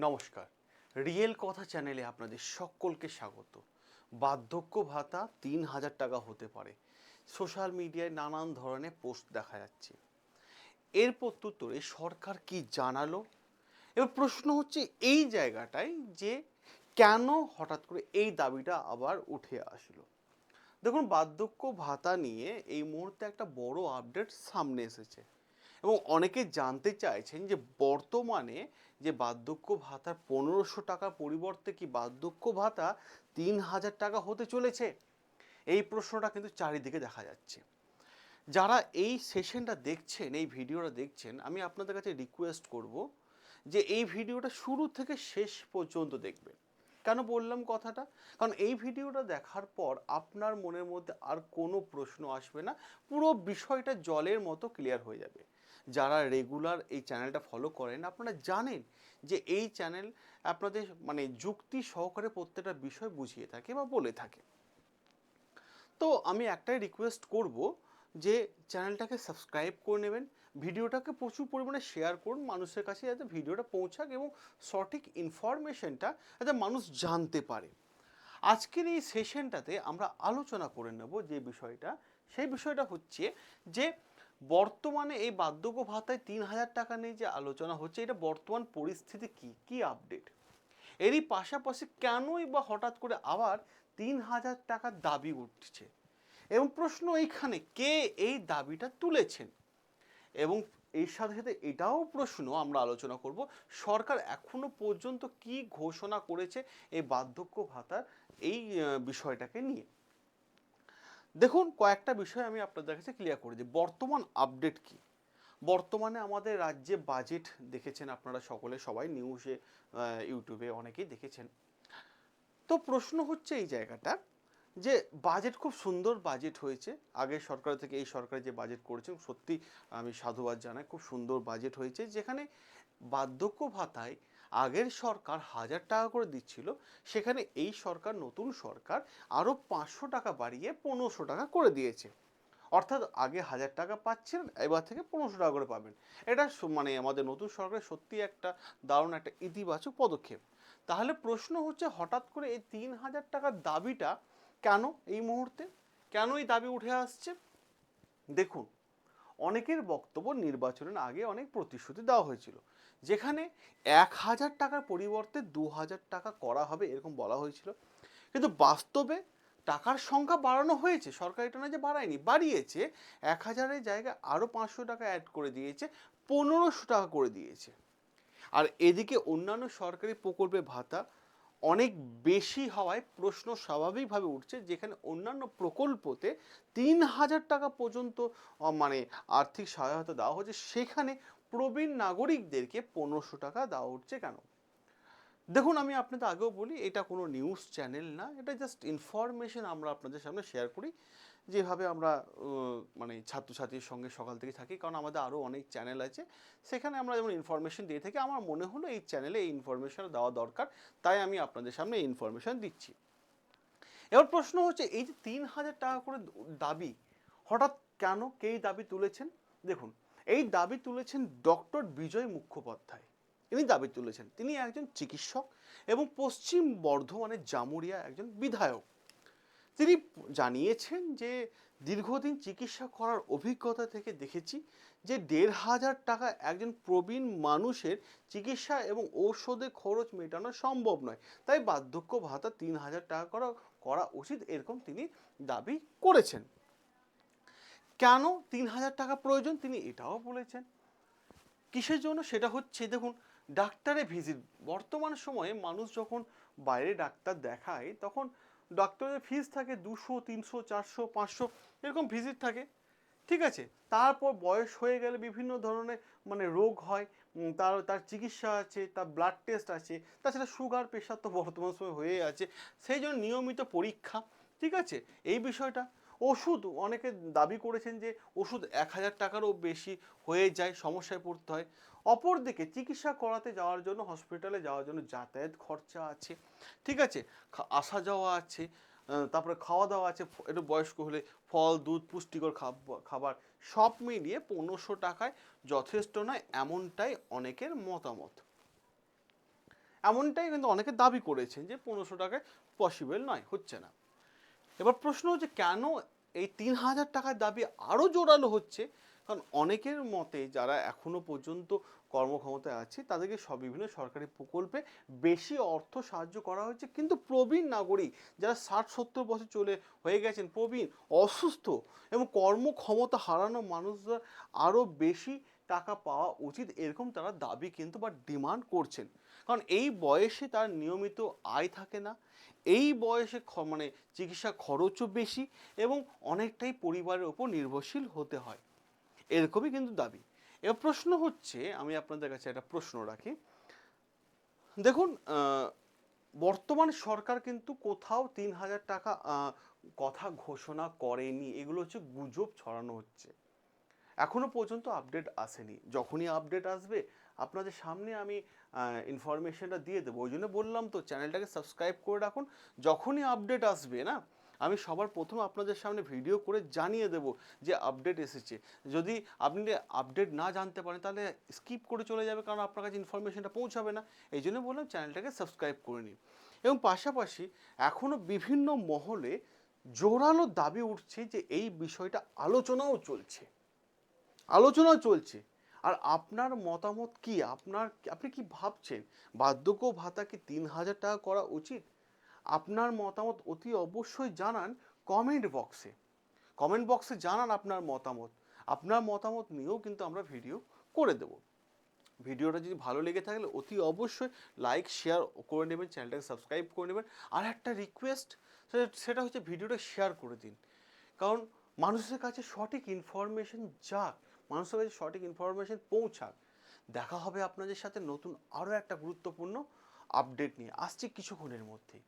নমস্কার, রিয়েল কথা চ্যানেলে আপনাদের সকলকে স্বাগত। বার্ধক্য ভাতা ৩,০০০ টাকা হতে পারে, সোশ্যাল মিডিয়ায় নানান ধরনের পোস্ট দেখা যাচ্ছে। এর প্রত্যুত্তরে সরকার কি জানালো? এবার প্রশ্ন হচ্ছে এই জায়গাটায় যে কেন হঠাৎ করে এই দাবিটা আবার উঠে আসলো। দেখুন, বার্ধক্য ভাতা নিয়ে এই মুহূর্তে একটা বড় আপডেট সামনে এসেছে এবং অনেকে জানতে চাইছেন যে বর্তমানে যে বার্ধক্য ভাতার ১৫০০ টাকার পরিবর্তে কি বার্ধক্য ভাতা ৩,০০০ টাকা হতে চলেছে? এই প্রশ্নটা কিন্তু চারিদিকে দেখা যাচ্ছে। যারা এই সেশনটা দেখছেন, এই ভিডিওটা দেখছেন, আমি আপনাদের কাছে রিকোয়েস্ট করব যে এই ভিডিওটা শুরু থেকে শেষ পর্যন্ত দেখবেন। কেন বললাম কথাটা? কারণ এই ভিডিওটা দেখার পর আপনার মনের মধ্যে আর কোনো প্রশ্ন আসবে না, পুরো বিষয়টা জলের মতো ক্লিয়ার হয়ে যাবে। যারা রেগুলার এই চ্যানেলটা ফলো করেন আপনারা জানেন যে এই চ্যানেল আপনাদের যুক্তি সহকারে প্রত্যেকটা বিষয় বুঝিয়ে থাকে বা বলে থাকে। তো আমি একটাই রিকোয়েস্ট করব যে চ্যানেলটাকে সাবস্ক্রাইব করে নেবেন, ভিডিওটাকে প্রচুর পরিমাণে শেয়ার করুন মানুষের কাছে, যাতে ভিডিওটা পৌঁছাক এবং সঠিক ইনফরমেশনটা যাতে মানুষ জানতে পারে। আজকের এই সেশনটাতে আমরা আলোচনা করে নেব যে বিষয়টা, সেই বিষয়টা হচ্ছে যে বর্তমানে এই বার্ধক্য ভাতায় ৩,০০০ টাকা নিয়ে যে আলোচনা হচ্ছে, এটা বর্তমান পরিস্থিতি কি আপডেট, এরই পাশাপাশি কেনই বা হঠাৎ করে আবার ৩,০০০ টাকার দাবি উঠছে এবং প্রশ্ন এইখানে কে এই দাবিটা তুলেছেন, এবং এর সাথে সাথে এটাও প্রশ্ন আমরা আলোচনা করব সরকার এখনো পর্যন্ত কি ঘোষণা করেছে এই বার্ধক্য ভাতার এই বিষয়টাকে নিয়ে। দেখুন, কয়েকটা বিষয় আমি আপনাদের কাছে ক্লিয়ার করে দিই। বর্তমান আপডেট কি? বর্তমানে আমাদের রাজ্যে বাজেট দেখেছেন আপনারা সকলে, সবাই নিউজে ইউটিউবে অনেকেই দেখেছেন। তো প্রশ্ন হচ্ছে এই জায়গাটা যে বাজেট খুব সুন্দর বাজেট হয়েছে, আগের সরকার থেকে এই সরকার যে বাজেট করেছেন সত্যি আমি সাধুবাদ জানাই, খুব সুন্দর বাজেট হয়েছে, যেখানে বার্ধক্য ভাতায় আগের সরকার ১,০০০ টাকা করে দিচ্ছিল, সেখানে এই সরকার, নতুন সরকার আরও ৫০০ টাকা বাড়িয়ে ১৫০০ টাকা করে দিয়েছে। অর্থাৎ আগে ১,০০০ টাকা পাচ্ছেন, এবার থেকে ১৫০০ টাকা করে পাবেন। এটা আমাদের নতুন সরকারের সত্যি একটা দারুণ একটা ইতিবাচক পদক্ষেপ। তাহলে প্রশ্ন হচ্ছে হঠাৎ করে এই ৩,০০০ টাকার দাবিটা কেন এই মুহূর্তে, কেন এই দাবি উঠে আসছে? দেখুন, অনেকের বক্তব্য নির্বাচনের আগে অনেক প্রতিশ্রুতি দেওয়া হয়েছিল, যেখানে ১,০০০ টাকার পরিবর্তে ২,০০০ টাকা করা হবে এরকম বলা হয়েছিল, কিন্তু বাস্তবে টাকার সংখ্যা বাড়ানো হয়েছে, সরকার এটা না যে বাড়ায়নি, বাড়িয়েছে। ১,০০০-এর জায়গায় আরও ৫০০ টাকা অ্যাড করে দিয়েছে, ১৫০০ টাকা করে দিয়েছে। আর এদিকে অন্যান্য সরকারি প্রকল্পে ভাতা অনেক বেশি হওয়ায় প্রশ্ন স্বাভাবিকভাবে উঠছে, যেখানে অন্যান্য প্রকল্পতে ৩,০০০ টাকা পর্যন্ত আর্থিক সহায়তা দেওয়া হচ্ছে, সেখানে প্রবীণ নাগরিকদেরকে ১৫০০ টাকা দেওয়া হচ্ছে কেন? দেখুন, আমি আপনাদের আগেও বলি এটা কোনো নিউজ চ্যানেল না, এটা জাস্ট ইনফরমেশন আমরা আপনাদের সামনে শেয়ার করি, যেভাবে আমরা ছাত্রছাত্রীর সঙ্গে সকাল থেকে থাকি, কারণ আমাদের আরও অনেক চ্যানেল আছে, সেখানে আমরা যেমন ইনফরমেশন দিয়ে থাকি, আমার মনে হলো এই চ্যানেলে এই ইনফরমেশন দেওয়া দরকার, তাই আমি আপনাদের সামনে এই ইনফরমেশন দিচ্ছি। এবার প্রশ্ন হচ্ছে এই যে ৩,০০০ টাকা করে দাবি হঠাৎ কেন, কে এই দাবি তুলেছেন? দেখুন, এই দাবি তুলেছেন ডক্টর বিজয় মুখোপাধ্যায়। ইনি দাবি তুলেছেন, তিনি একজন চিকিৎসক এবং পশ্চিম বর্ধমানের জামুরিয়া একজন বিধায়ক। তিনি জানিয়েছেন যে দীর্ঘদিন চিকিৎসা করার অভিজ্ঞতা থেকে দেখেছি যে ১,৫০০ টাকা একজন প্রবীণ মানুষের চিকিৎসা এবং ঔষধের খরচ মেটানো সম্ভব নয়, তাই বার্ধক্য ভাতা ৩,০০০ টাকা করা উচিত, এরকম তিনি দাবি করেছেন। কেন ৩,০০০ টাকা প্রয়োজন তিনি এটাও বলেছেন। কিসের জন্য সেটা হচ্ছে, দেখুন, ডাক্তারের ভিজিট, বর্তমান সময়ে মানুষ যখন বাইরে ডাক্তার দেখায় তখন ডাক্তারের ফিস থাকে ২০০, ৩০০, ৪০০, ৫০০ এরকম ভিজিট থাকে, ঠিক আছে। তারপর বয়স হয়ে গেলে বিভিন্ন ধরনের রোগ হয়, তার তার চিকিৎসা আছে, তার ব্লাড টেস্ট আছে, তাছাড়া সুগার প্রেশার তো বর্তমান সময় হয়ে আছে, সেই জন্য নিয়মিত পরীক্ষা, ঠিক আছে। এই বিষয়টা, ওষুধ অনেকে দাবি করেছেন যে ওষুধ ১,০০০ টাকারও বেশি হয়ে যায়, সমস্যায় পড়তে হয়। অপরদিকে চিকিৎসা করাতে যাওয়ার জন্য, হসপিটালে যাওয়ার জন্য যাতায়াত খরচা আছে, ঠিক আছে, আসা যাওয়া আছে, তারপরে খাওয়া দাওয়া আছে, একটু বয়স্ক হলে ফল, দুধ, পুষ্টিকর খাবার, সব মিলিয়ে ১৫০০ টাকায় যথেষ্ট নয়, এমনটাই অনেকের মতামত। এমনটাই কিন্তু অনেকে দাবি করেছেন যে 1500 টাকায় পসিবল নয়, হচ্ছে না। এবার প্রশ্ন হচ্ছে কেন এই 3000 টাকার দাবি আরও জোরালো হচ্ছে? কারণ অনেকের মতে যারা এখনো পর্যন্ত কর্মক্ষমতায় আছে তাদেরকে বিভিন্ন সরকারি প্রকল্পে বেশি অর্থ সাহায্য করা হচ্ছে, কিন্তু প্রবীণ নাগরিক যারা 60-70 বছর হয়ে গেছেন, প্রবীণ, অসুস্থ এবং কর্মক্ষমতা হারানো মানুষরা আরও বেশি টাকা পাওয়া উচিত, এরকম তারা দাবি কিন্তু বা ডিমান্ড করছেন। কারণ এই বয়সে তার নিয়মিত আয় থাকে না, এই বয়সে মানে চিকিৎসা খরচও বেশি এবং অনেকটাই পরিবারের ওপর নির্ভরশীল হতে হয়, এরকমই কিন্তু দাবি। এবার প্রশ্ন হচ্ছে, আমি আপনাদের কাছে একটা প্রশ্ন রাখি। দেখুন, বর্তমান সরকার কিন্তু কোথাও 3000 টাকা কথা ঘোষণা করেনি, এগুলো হচ্ছে গুজব ছড়ানো হচ্ছে। এখনো পর্যন্ত আপডেট আসেনি, যখনই আপডেট আসবে আপনাদের সামনে আমি ইনফরমেশনটা দিয়ে দেবো। ওই জন্য বললাম তো চ্যানেলটাকে সাবস্ক্রাইব করে রাখুন, যখনই আপডেট আসবে না আমি সবার প্রথম আপনাদের সামনে ভিডিও করে জানিয়ে দেব যে আপডেট এসেছে। যদি আপনি আপডেট না জানতে পারেন তাহলে স্কিপ করে চলে যাবে, কারণ আপনার কাছে ইনফরমেশনটা পৌঁছাবে না। এই জন্য বললাম চ্যানেলটাকে সাবস্ক্রাইব করে নিন। এবং পাশাপাশি এখনও বিভিন্ন মহলে জোরালো দাবি উঠছে যে এই বিষয়টা আলোচনাও চলছে। আর আপনার মতামত কি? আপনি কি ভাবছেন বার্ধক্য ভাতা কি 3000 টাকা করা উচিত? আপনার মতামত অতি অবশ্যই জানান কমেন্ট বক্সে জানান আপনার মতামত। আপনার মতামত নিয়েও কিন্তু আমরা ভিডিও করে দেব। ভিডিওটা যদি ভালো লেগে থাকলে অতি অবশ্যই লাইক শেয়ার করে নেবেন, চ্যানেলটাকে সাবস্ক্রাইব করে নেবেন। আর একটা রিকোয়েস্ট, সেটা হচ্ছে ভিডিওটা শেয়ার করে দিন, কারণ মানুষের কাছে সঠিক ইনফরমেশন যাক, মানুষের কাছে সঠিক ইনফরমেশন পৌঁছাক। দেখা হবে আপনাদের সাথে নতুন আরও একটা গুরুত্বপূর্ণ আপডেট নিয়ে, আসছে কিছুক্ষণের মধ্যেই।